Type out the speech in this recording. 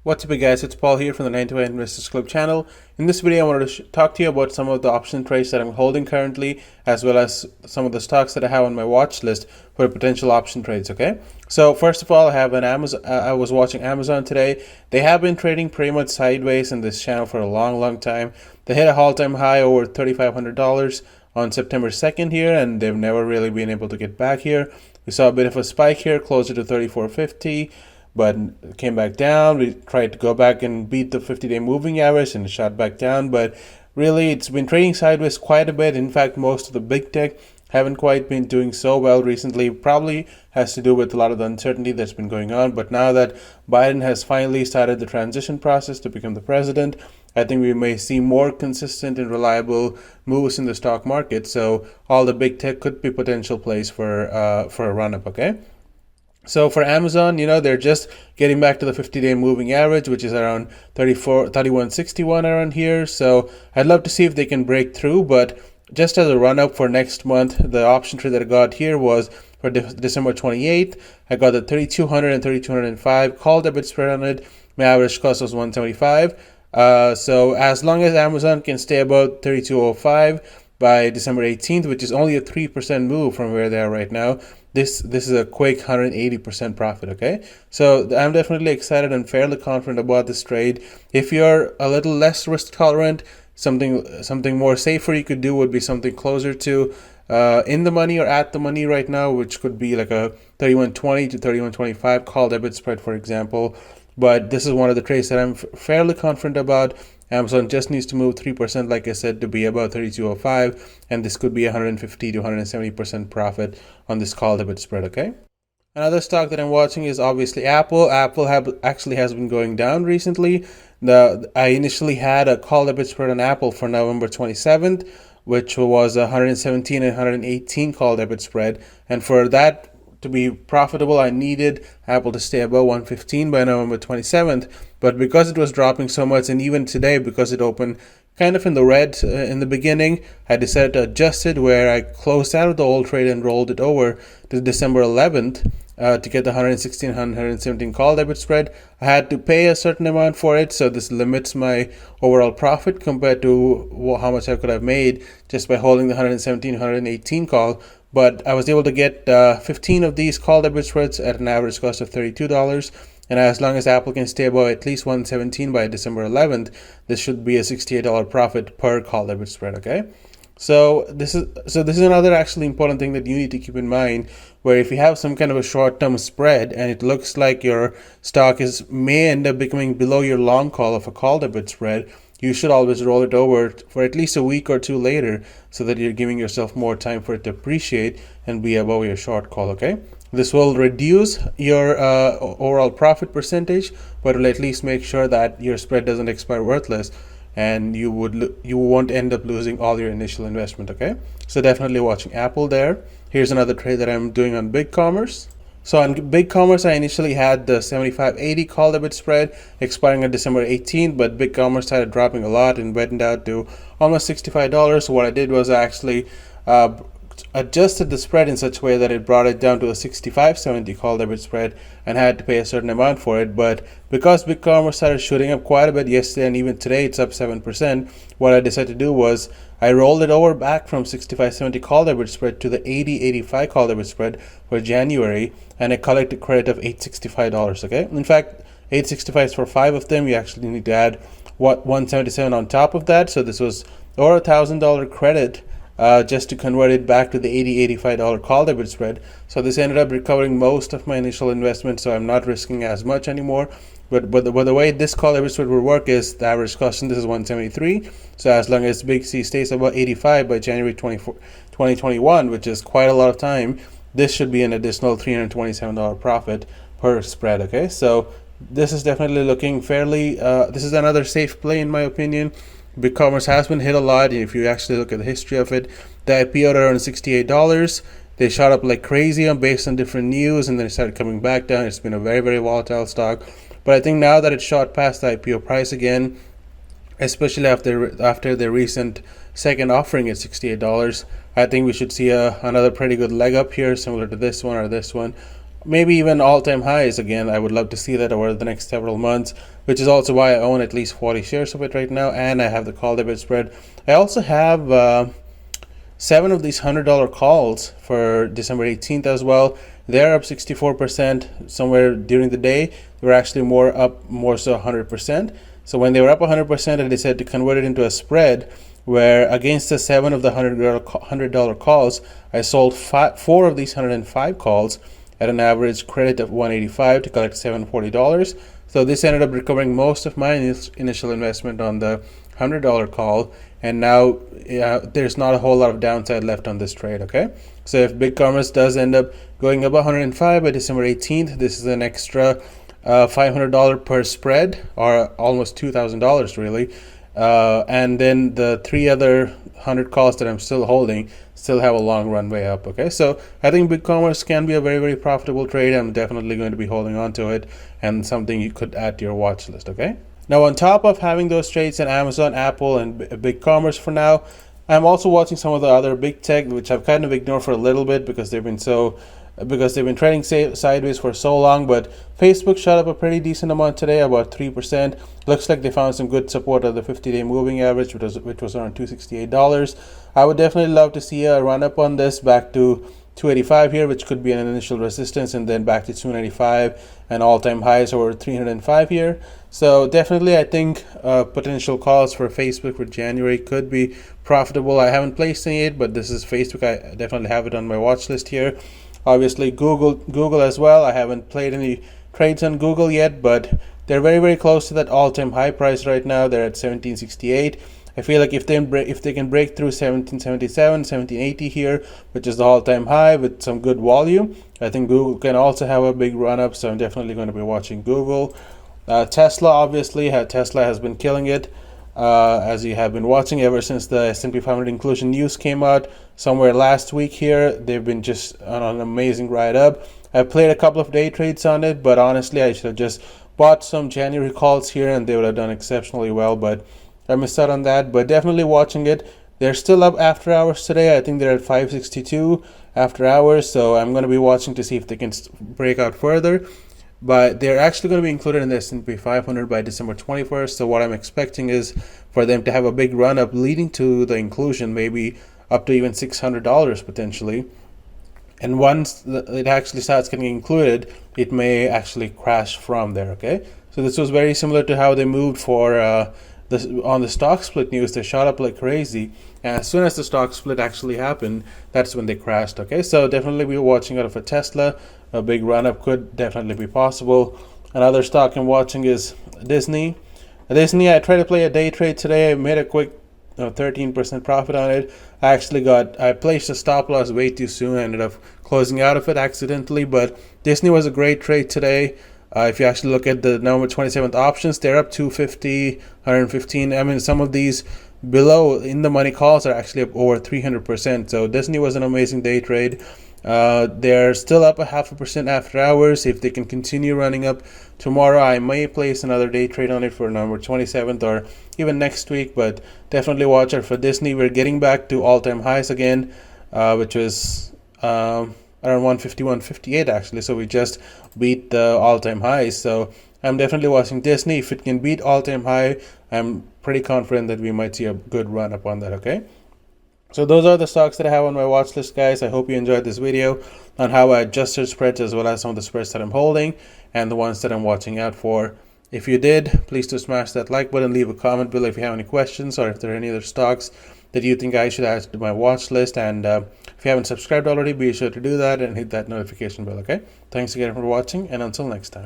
What's up, guys? It's Paul here from the 9 to 5 Investors Club channel. In this video, I wanted to talk to you about some of the option trades that I'm holding currently, as well as some of the stocks that I have on my watch list for potential option trades. Okay. So first of all, I have an Amazon. I was watching Amazon today. They have been trading pretty much sideways in this channel for a long time. They hit a all-time high over $3,500 on September 2nd here, and they've never really been able to get back here. We saw a bit of a spike here, closer to 34.50. But it came back down. We tried to go back and beat the 50-day moving average and it shot back down. But really, it's been trading sideways quite a bit. In fact, most of the big tech haven't quite been doing so well recently. Probably has to do with a lot of the uncertainty that's been going on. But now that Biden has finally started the transition process to become the president, I think we may see more consistent and reliable moves in the stock market. So all the big tech could be potential plays for a run-up, okay? So for Amazon, they're just getting back to the 50-day moving average, which is around 31.61 around here. So I'd love to see if they can break through, but just as a run-up for next month, the option trade that I got here was for December 28th. I got the 3,200 and 3,205 call debit spread on it. My average cost was 175. So as long as Amazon can stay above 3205 by December 18th, which is only a 3% move from where they are right now, this is a quick 180% profit, okay? So I'm definitely excited and fairly confident about this trade. If you're a little less risk tolerant, something more safer you could do would be something closer to in the money or at the money right now, which could be like a 31.20 to 31.25 call debit spread, for example. But this is one of the trades that I'm fairly confident about. Amazon just needs to move 3%, like I said, to be about 3205, and this could be 150 to 170% profit on this call debit spread, okay? Another stock that I'm watching is obviously Apple. Apple actually has been going down recently. I initially had a call debit spread on Apple for November 27th, which was 117 and 118 call debit spread, and for that to be profitable, I needed Apple to stay above 115 by November 27th. But because it was dropping so much, and even today, because it opened kind of in the red in the beginning, I decided to adjust it, where I closed out of the old trade and rolled it over to December 11th to get the 116 117 call debit spread. I had to pay a certain amount for it, so this limits my overall profit compared to how much I could have made just by holding the 117 118 call. But I was able to get 15 of these call debit spreads at an average cost of $32. And as long as Apple can stay above at least 117 by December 11th, this should be a $68 profit per call debit spread, okay? So this is another actually important thing that you need to keep in mind, where if you have some kind of a short-term spread and it looks like your stock may end up becoming below your long call of a call debit spread, you should always roll it over for at least a week or two later, so that you're giving yourself more time for it to appreciate and be above your short call, okay? This will reduce your overall profit percentage, but will at least make sure that your spread doesn't expire worthless, and you won't end up losing all your initial investment, okay? So definitely watching Apple there. Here's another trade that I'm doing on BigCommerce. So on BigCommerce, I initially had the 75.80 call debit spread expiring on December 18th, but BigCommerce started dropping a lot and went down to almost $65. So what I did was I actually adjusted the spread in such a way that it brought it down to a 65.70 call debit spread, and had to pay a certain amount for it. But because BigCommerce started shooting up quite a bit yesterday, and even today it's up 7%, what I decided to do was I rolled it over back from 65.70 call debit spread to the 80.85 call debit spread for January, and I collected credit of $865, okay? In fact, $865 is for 5 of them. You actually need to add $177 on top of that, so this was over $1,000 credit just to convert it back to the $85 call debit spread. So this ended up recovering most of my initial investment, so I'm not risking as much anymore. But the way this call debit spread will work is the average cost, and this is 173. So as long as Big C stays above 85 by January 2021, which is quite a lot of time, this should be an additional $327 profit per spread, okay? So this is definitely looking fairly, this is another safe play in my opinion. BigCommerce has been hit a lot. If you actually look at the history of it, they IPO'd around $68. They shot up like crazy based on different news, and then it started coming back down. It's been a very, very volatile stock. But I think now that it's shot past the IPO price again, especially after their recent second offering at $68, I think we should see another pretty good leg up here, similar to this one or this one. maybe even all-time highs again. I would love to see that over the next several months, which is also why I own at least 40 shares of it right now, and I have the call debit spread. I also have 7 of these $100 calls for December 18th as well. They're up 64% somewhere during the day. They were actually more so 100%. So when they were up 100%, I decided to convert it into a spread where against the 7 of the $100 calls, I sold 4 of these 105 calls at an average credit of $185 to collect $740. So this ended up recovering most of my initial investment on the $100 call, and now there's not a whole lot of downside left on this trade. Okay, so if Big Commerce does end up going up 105 by December 18th, this is an extra $500 per spread, or almost $2,000 really. And then the 3 other 100 calls that I'm still holding still have a long runway up. Okay, so I think Big Commerce can be a very, very profitable trade. I'm definitely going to be holding on to it, and something you could add to your watch list. Okay, now on top of having those trades in Amazon, Apple, and Big Commerce for now, I'm also watching some of the other big tech, which I've kind of ignored for a little bit because they've been trading sideways for so long. But Facebook shot up a pretty decent amount today, about 3%. Looks like they found some good support at the 50-day moving average, which was around $268. I would definitely love to see a run up on this back to 285 here, which could be an initial resistance, and then back to 295 and all-time highs over 305 here. So definitely I think potential calls for Facebook for January could be profitable. I haven't placed any yet, but this is Facebook. I definitely have it on my watch list here. Obviously Google as well. I haven't played any trades on Google yet, but they're very, very close to that all-time high price right now. They're at 1768. I feel like if they can break through 1777, 1780 here, which is the all-time high with some good volume, I think Google can also have a big run-up. So I'm definitely going to be watching Google. Tesla, obviously, Tesla has been killing it, as you have been watching ever since the S&P 500 inclusion news came out somewhere last week here. They've been just on an amazing ride up. I played a couple of day trades on it, but honestly, I should have just bought some January calls here and they would have done exceptionally well, but I missed out on that. But definitely watching it. They're still up after hours today. I think they're at 562 after hours, so I'm going to be watching to see if they can break out further. But they're actually going to be included in the S&P 500 by December 21st. So what I'm expecting is for them to have a big run up leading to the inclusion, maybe up to even $600 potentially. And once it actually starts getting included, it may actually crash from there. Okay, so this was very similar to how they moved for on the stock split news. They shot up like crazy, and as soon as the stock split actually happened, that's when they crashed. Okay, so definitely be watching out for Tesla. A big run up could definitely be possible. Another stock I'm watching is Disney. I tried to play a day trade today. I made a quick 13% profit on it. I placed a stop loss way too soon. I ended up closing out of it accidentally, but Disney was a great trade today. If you actually look at the November 27th options, they're up 250, 115. I mean, some of these below in the money calls are actually up over 300%. So Disney was an amazing day trade. They're still up 0.5% after hours. If they can continue running up tomorrow, I may place another day trade on it for November 27th or even next week, but definitely watch out for Disney. We're getting back to all-time highs again, which was around 150, 158 actually. So we just beat the all-time highs. So I'm definitely watching Disney. If it can beat all-time high, I'm pretty confident that we might see a good run up on that. Okay, so those are the stocks that I have on my watch list, guys. I hope you enjoyed this video on how I adjusted spreads as well as some of the spreads that I'm holding and the ones that I'm watching out for. If you did, please do smash that like button, leave a comment below if you have any questions or if there are any other stocks that you think I should add to my watch list. And if you haven't subscribed already, be sure to do that and hit that notification bell. Okay, thanks again for watching, and until next time.